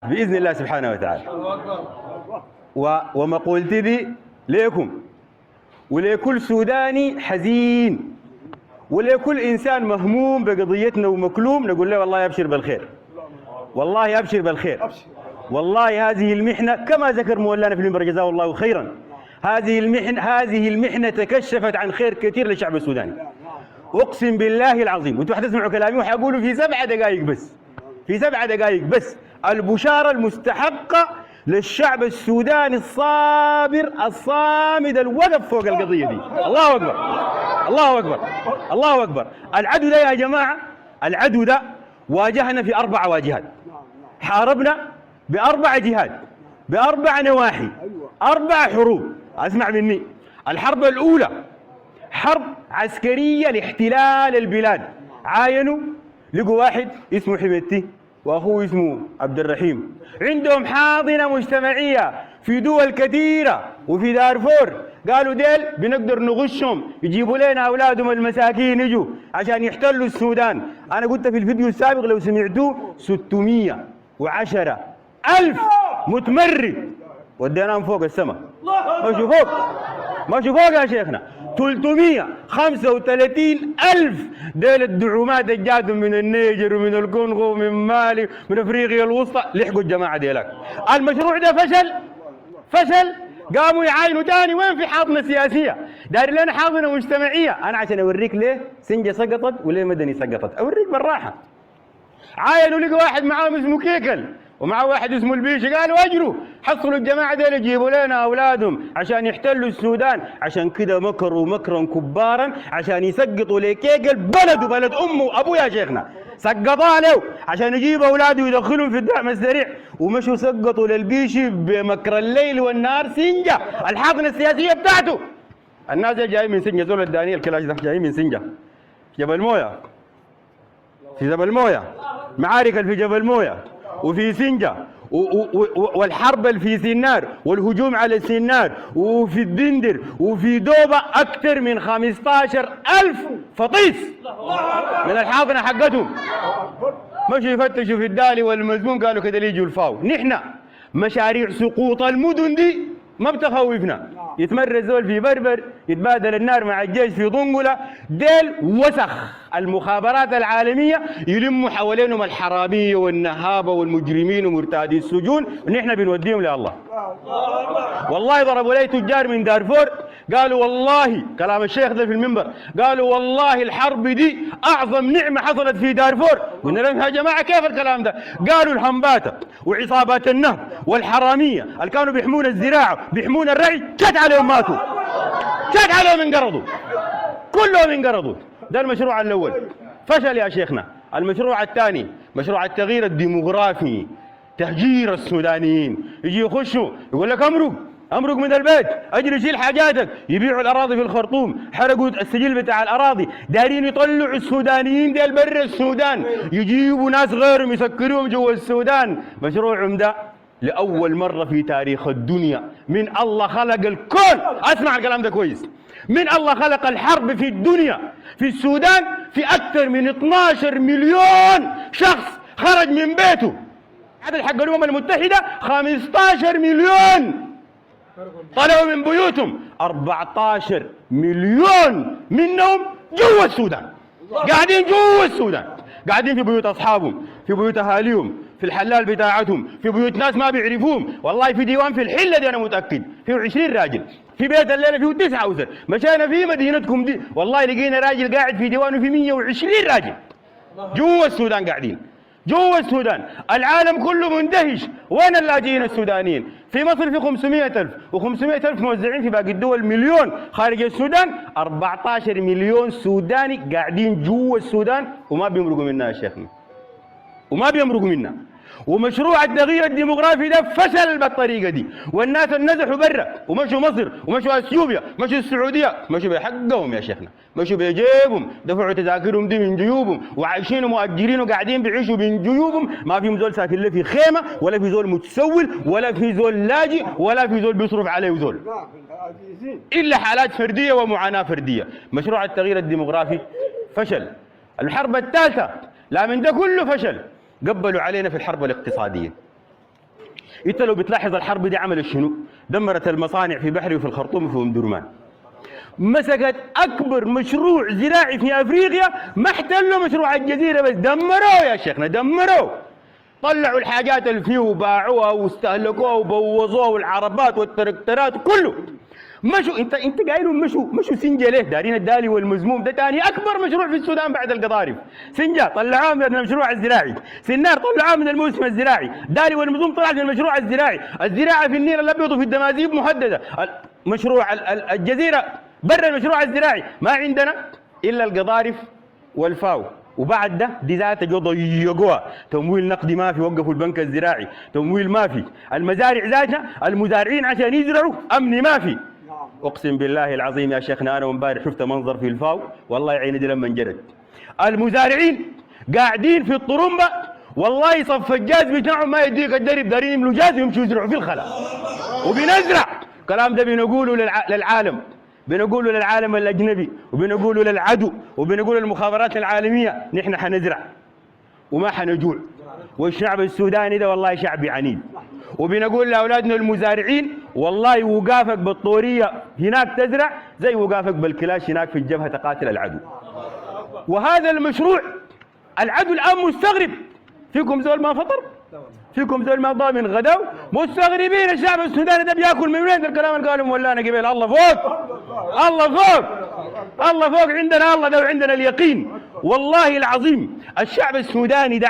بإذن الله سبحانه وتعالى. ومقولتي دي ليكم ولكل سوداني حزين ولكل إنسان مهموم بقضيتنا ومكلوم، نقول له والله أبشر بالخير، والله أبشر بالخير. والله هذه المحنة كما ذكر مولانا في المنبر جزاه الله خيرا، هذه المحنة تكشفت عن خير كثير للشعب السوداني. أقسم بالله العظيم، وأنتم حتسمعوا كلامي وحقولوا في 7 دقائق بس، في 7 دقائق بس، البشارة المستحقة للشعب السوداني الصابر الصامد الوقف فوق القضية دي. الله أكبر، الله أكبر، الله أكبر. العدو ده يا جماعة، العدو ده واجهنا في 4 واجهات، حاربنا ب4 جهات، ب4 نواحي، 4 حروب. اسمع مني، الحرب الأولى حرب عسكرية لاحتلال البلاد، عاينوا لقوا واحد اسمه حميدتي واخوه اسمه عبد الرحيم، عندهم حاضنة مجتمعية في دول كثيرة وفي دارفور، قالوا ديل بنقدر نغشهم، يجيبوا لنا اولادهم المساكين يجوا عشان يحتلوا السودان. انا قلت في الفيديو السابق لو سمعتوه 610,000 متمرد وديناهم فوق السماء، مشوا فوق، مشوا فوق يا شيخنا. 335,000 ديل الدعومات الجاتهم من النيجر ومن الكونغو ومن مالي من افريقيا الوسطى لحقوا الجماعه ديلك. المشروع ده فشل، قاموا يعاينوا تاني. وين في حاضنه سياسيه؟ داير لنا حاضنه مجتمعيه. انا عشان اوريك ليه سنجه سقطت وليه مدني سقطت، اوريك بالراحه. عاينوا لقوا واحد معاهم اسمه كيكل ومعه واحد اسمه البيشي، قالوا اجروا حصلوا الجماعه دول يجيبوا لنا اولادهم عشان يحتلوا السودان. عشان كده مكروا مكرا كبارا عشان يسقطوا لكيكل بلده، بلد امه وابوه يا شيخنا، سقطوا له عشان يجيب اولاده ويدخلهم في الدعم السريع، ومشوا سقطوا للبيشي بمكر الليل والنهار سنجه الحاضنه السياسيه بتاعته. الناس جايين من سنجه، زول الدانيال كلاش ده جايين من سنجه، جبل مويه، في جبل مويه، معارك في جبل مويه وفي سنجة والحرب اللي في سنار والهجوم على سنار وفي الدندر وفي دوبة أكثر من 15,000 فطيس من الحاضنة حقتهم. مشوا يفتشوا في الدالي والمزمون، قالوا كده يجوا الفاو. نحن مشاريع سقوط المدن دي ما بتخوفنا، يتمرد زول في بربر، يتبادل النار مع الجيش في ضنقلة، ديل وسخ المخابرات العالمية يلموا حوالينهم الحرامية والنهابة والمجرمين ومرتادي السجون، ونحن بنوديهم لله. والله ضربوا لي تجار من دارفور قالوا والله، كلام الشيخ ده في المنبر، قالوا والله الحرب دي أعظم نعمة حصلت في دارفور. قلنا لهم يا جماعة كيف الكلام ده؟ قالوا الحنباتة وعصابات النهب والحرامية اللي كانوا بيحمون الزراعة بيحمون الرعي شت عليهم ماتوا، شت عليهم انقرضوا، كلهم انقرضوا. ده المشروع الأول فشل يا شيخنا. المشروع الثاني مشروع التغيير الديموغرافي، تهجير السودانيين، يجي يخشوا يقول لك امرق من البيت، اجري شيل حاجاتك، يبيعوا الاراضي في الخرطوم، حرقوا السجل بتاع الاراضي، دايرين يطلعوا السودانيين ديل برا السودان، يجيبوا ناس غيرهم يسكروهم جوا السودان. مشروعهم ده لاول مره في تاريخ الدنيا من الله خلق الكون، اسمع الكلام ده كويس، من الله خلق الحرب في الدنيا في السودان في اكثر من 12 مليون شخص خرج من بيته. عدد حق الامم المتحده 15 مليون طلعوا من بيوتهم، 14 مليون منهم جوا السودان، قاعدين جوا السودان، قاعدين في بيوت اصحابهم، في بيوت اهاليهم، في الحلال بتاعتهم، في بيوت ناس ما بيعرفوهم. والله في ديوان في الحله دي انا متاكد فيه 20 راجل، في بيت الليله فيه 9 اسر. مشينا في مدينتكم دي والله لقينا راجل قاعد في ديوانه في 120 راجل جوا السودان قاعدين جوا السودان. العالم كله مندهش، وين اللاجئين السودانيين؟ في مصر في 500,000 و500,000 موزعين في باقي الدول، مليون خارج السودان، 14 مليون سوداني قاعدين جوا السودان وما بيمرقوا منا يا شيخنا، وما بيمرقوا منا. ومشروع التغيير الديموغرافي ده فشل بالطريقه دي، والناس نزحوا برا ومشوا مصر ومشوا اثيوبيا مشوا السعوديه، مشوا بحقهم يا شيخنا، مشوا بجيبهم، دفعوا تذاكرهم دي من جيوبهم، وعايشين مؤجرين وقاعدين بيعيشوا من جيوبهم، ما فيهم زول ساكن له في خيمه ولا في زول متسول ولا في زول لاجئ ولا في زول بيصرف عليه زول، الا حالات فرديه ومعاناه فرديه. مشروع التغيير الديموغرافي فشل. الحرب الثالثه لا من ده كله فشل، قبلوا علينا في الحرب الاقتصاديه. انت لو بتلاحظ الحرب دي عملت شنو؟ دمرت المصانع في بحري وفي الخرطوم وفي ام درمان. مسكت اكبر مشروع زراعي في افريقيا، ما احتلوا مشروع الجزيره بس دمروه يا شيخنا، دمروه. طلعوا الحاجات اللي فيه وباعوها واستهلكوها وبوظوها، والعربات والتركترات كله. مشوا انت قايلهم مشوا سنجا ليه؟ دارين الدالي والمزموم ده ثاني اكبر مشروع في السودان بعد القضارف. سنجا طلعوها من المشروع الزراعي، سنار طلعوها من الموسم الزراعي، دالي والمزموم طلعت من المشروع الزراعي، الزراعه في النيل الابيض وفي الدمازيب مهدده، مشروع الجزيره برا المشروع الزراعي، ما عندنا الا القضارف والفاو. وبعد ده دي ذاتها جو ضيقوها، تمويل نقدي ما في، وقفوا البنك الزراعي، تمويل ما في، المزارع ذاتها المزارعين عشان يزرعوا امن ما في. اقسم بالله العظيم يا شيخنا انا امبارح شفت منظر في الفاو والله عيني دي لما انجرت. المزارعين قاعدين في الطرمبه والله صف الجاز بتاعهم ما يديك الدرب، دارين يملوا جاز ويمشوا يزرعوا في الخلا وبنزرع. الكلام ده بنقوله للعالم، بنقوله للعالم الاجنبي، وبنقوله للعدو، وبنقول للمخابرات العالميه نحن حنزرع وما حنجوع، والشعب السوداني ده والله شعب عنيد. وبنقول لاولادنا المزارعين والله وقافك بالطوريه هناك تزرع زي وقافك بالكلاش هناك في الجبهه تقاتل العدو. وهذا المشروع العدو الان مستغرب، فيكم زول ما فطر؟ فيكم زول ما ضامن غداو؟ مستغربين الشعب السوداني ده بياكل من وين؟ الكلام اللي قالوا مولانا قبل الله فوق، الله فوق، الله فوق، عندنا الله ده وعندنا اليقين. والله العظيم الشعب السوداني ده